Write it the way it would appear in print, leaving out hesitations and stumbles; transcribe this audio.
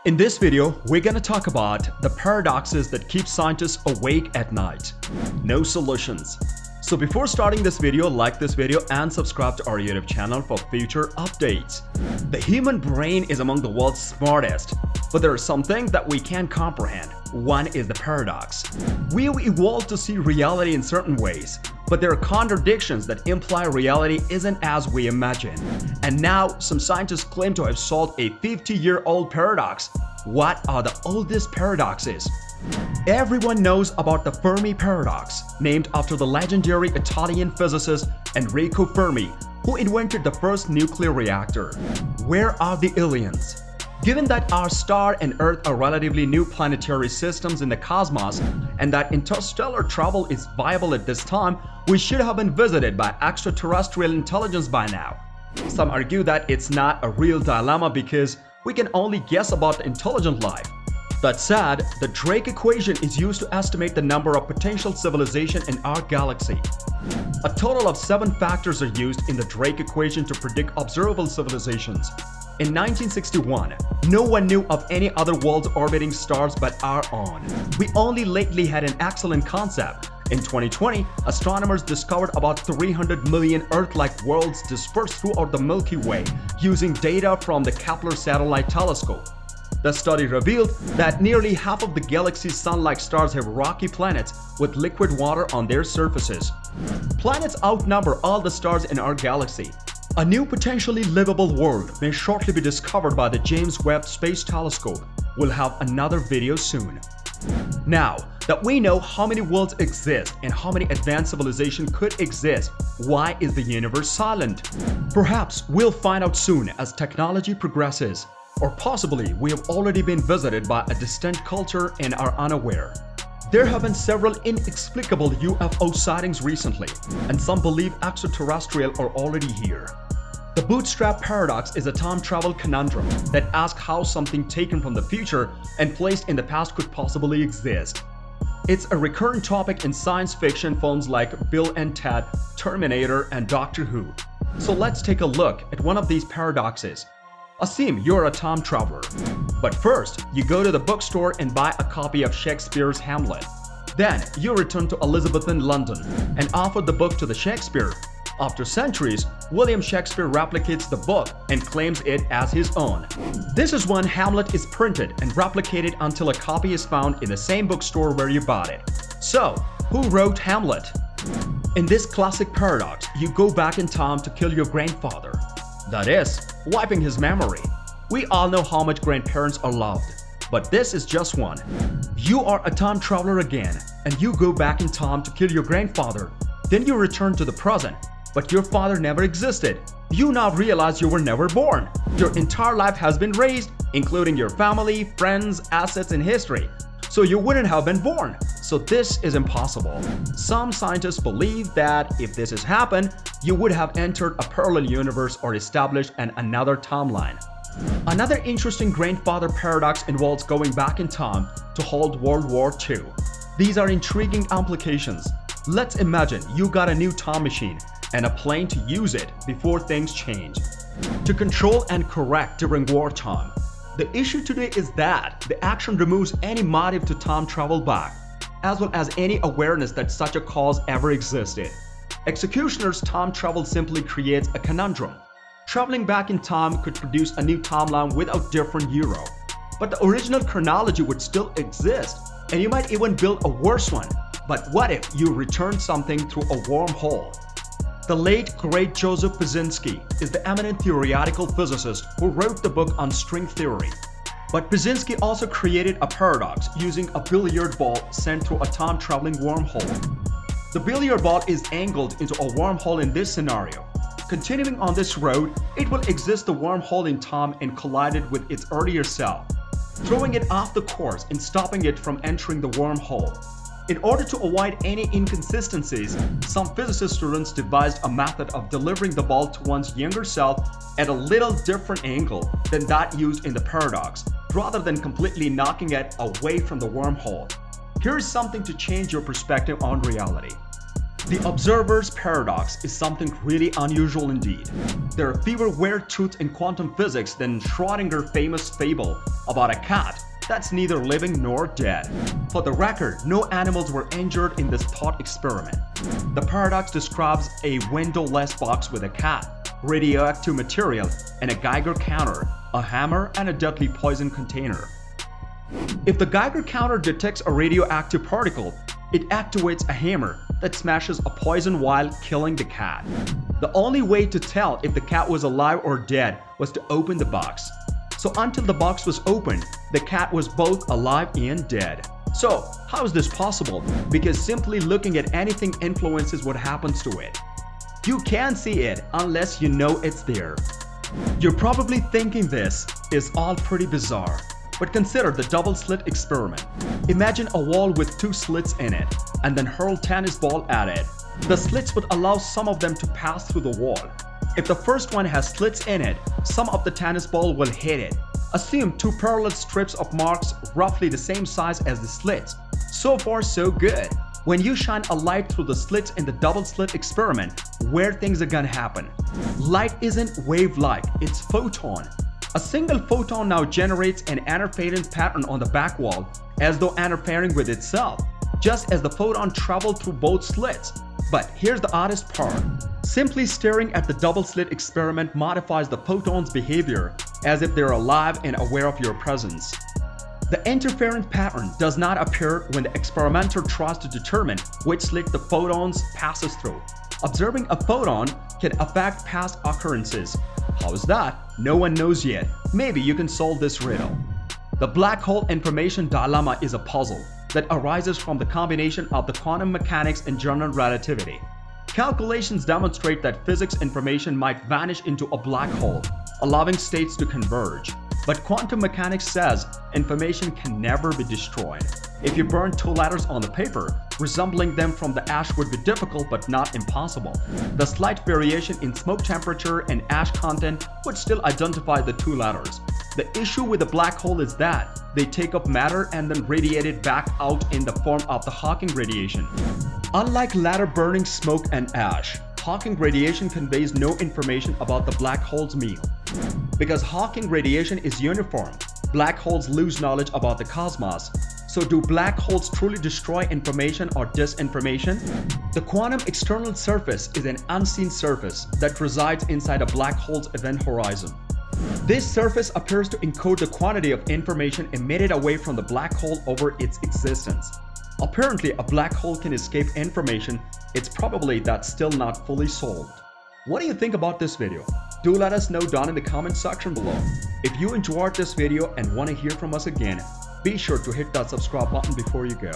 In this video, we're gonna talk about the paradoxes that keep scientists awake at night. No solutions. So before starting this video, like this video and subscribe to our YouTube channel for future updates. The human brain is among the world's smartest, but there are some things that we can't comprehend. One is the paradox. We've evolved to see reality in certain ways, but there are contradictions that imply reality isn't as we imagine. And now, some scientists claim to have solved a 50-year-old paradox. What are the oldest paradoxes? Everyone knows about the Fermi paradox, named after the legendary Italian physicist Enrico Fermi, who invented the first nuclear reactor. Where are the aliens? Given that our star and Earth are relatively new planetary systems in the cosmos, and that interstellar travel is viable at this time, we should have been visited by extraterrestrial intelligence by now. Some argue that it's not a real dilemma because we can only guess about intelligent life. That said, the Drake equation is used to estimate the number of potential civilizations in our galaxy. A total of 7 factors are used in the Drake equation to predict observable civilizations. In 1961, no one knew of any other worlds orbiting stars but our own. We only lately had an excellent concept. In 2020, astronomers discovered about 300 million Earth-like worlds dispersed throughout the Milky Way using data from the Kepler Satellite Telescope. The study revealed that nearly half of the galaxy's sun-like stars have rocky planets with liquid water on their surfaces. Planets outnumber all the stars in our galaxy. A new potentially livable world may shortly be discovered by the James Webb Space Telescope. We'll have another video soon. Now that we know how many worlds exist and how many advanced civilizations could exist, why is the universe silent? Perhaps we'll find out soon as technology progresses. Or possibly we have already been visited by a distant culture and are unaware. There have been several inexplicable UFO sightings recently, and some believe extraterrestrial are already here. The bootstrap paradox is a time travel conundrum that asks how something taken from the future and placed in the past could possibly exist. It's a recurrent topic in science fiction films like Bill and Ted, Terminator, and Doctor Who. So let's take a look at one of these paradoxes. Assume you're a time traveler. But first, you go to the bookstore and buy a copy of Shakespeare's Hamlet. Then, you return to Elizabethan London and offer the book to the Shakespeare. After centuries, William Shakespeare replicates the book and claims it as his own. This is when Hamlet is printed and replicated until a copy is found in the same bookstore where you bought it. So, who wrote Hamlet? In this classic paradox, you go back in time to kill your grandfather. That is, wiping his memory. We all know how much grandparents are loved, but this is just one. You are a time traveler again, and you go back in time to kill your grandfather. Then you return to the present, but your father never existed. You now realize you were never born. Your entire life has been raised, including your family, friends, assets, and history. So you wouldn't have been born. So this is impossible. Some scientists believe that if this has happened, you would have entered a parallel universe or established another timeline. Another interesting grandfather paradox involves going back in time to hold World War II. These are intriguing implications. Let's imagine you got a new time machine and a plane to use it before things change. To control and correct during wartime. The issue today is that the action removes any motive to time travel back, as well as any awareness that such a cause ever existed. Executioner's time travel simply creates a conundrum. Traveling back in time could produce a new timeline without different euro. But the original chronology would still exist, and you might even build a worse one. But what if you return something through a wormhole? The late great Joseph Pszczynski is the eminent theoretical physicist who wrote the book on string theory. But Pszczynski also created a paradox using a billiard ball sent through a time-traveling wormhole. The billiard ball is angled into a wormhole in this scenario. Continuing on this road, it will exist the wormhole in time and collided with its earlier self, throwing it off the course and stopping it from entering the wormhole. In order to avoid any inconsistencies, some physicist students devised a method of delivering the ball to one's younger self at a little different angle than that used in the paradox, rather than completely knocking it away from the wormhole. Here is something to change your perspective on reality. The observer's paradox is something really unusual indeed. There are fewer weird truths in quantum physics than Schrodinger's famous fable about a cat that's neither living nor dead. For the record, no animals were injured in this thought experiment. The paradox describes a windowless box with a cat, radioactive material, and a Geiger counter, a hammer, and a deadly poison container. If the Geiger counter detects a radioactive particle, it activates a hammer that smashes a poison while killing the cat. The only way to tell if the cat was alive or dead was to open the box. So until the box was opened, the cat was both alive and dead. So how is this possible? Because simply looking at anything influences what happens to it. You can't see it unless you know it's there. You're probably thinking this is all pretty bizarre. But consider the double slit experiment. Imagine a wall with 2 slits in it, and then hurl tennis ball at it. The slits would allow some of them to pass through the wall. If the first one has slits in it, some of the tennis ball will hit it. Assume 2 parallel strips of marks roughly the same size as the slits. So far so good. When you shine a light through the slits in the double slit experiment, weird things are gonna happen. Light isn't wave-like, it's photon. A single photon now generates an interference pattern on the back wall, as though interfering with itself, just as the photon traveled through both slits. But here's the oddest part. Simply staring at the double slit experiment modifies the photon's behavior as if they're alive and aware of your presence. The interference pattern does not appear when the experimenter tries to determine which slit the photons passes through. Observing a photon can affect past occurrences. How is that? No one knows yet. Maybe you can solve this riddle. The black hole information dilemma is a puzzle that arises from the combination of the quantum mechanics and general relativity. Calculations demonstrate that physics information might vanish into a black hole, allowing states to converge. But quantum mechanics says information can never be destroyed. If you burn 2 letters on the paper, resembling them from the ash would be difficult but not impossible. The slight variation in smoke temperature and ash content would still identify the 2 letters. The issue with the black hole is that they take up matter and then radiate it back out in the form of the Hawking radiation. Unlike ladder burning smoke and ash, Hawking radiation conveys no information about the black hole's meal. Because Hawking radiation is uniform, black holes lose knowledge about the cosmos. So do black holes truly destroy information or disinformation? The quantum external surface is an unseen surface that resides inside a black hole's event horizon. This surface appears to encode the quantity of information emitted away from the black hole over its existence. Apparently, a black hole can escape information. It's probably that's still not fully solved. What do you think about this video? Do let us know down in the comment section below. If you enjoyed this video and want to hear from us again, be sure to hit that subscribe button before you go.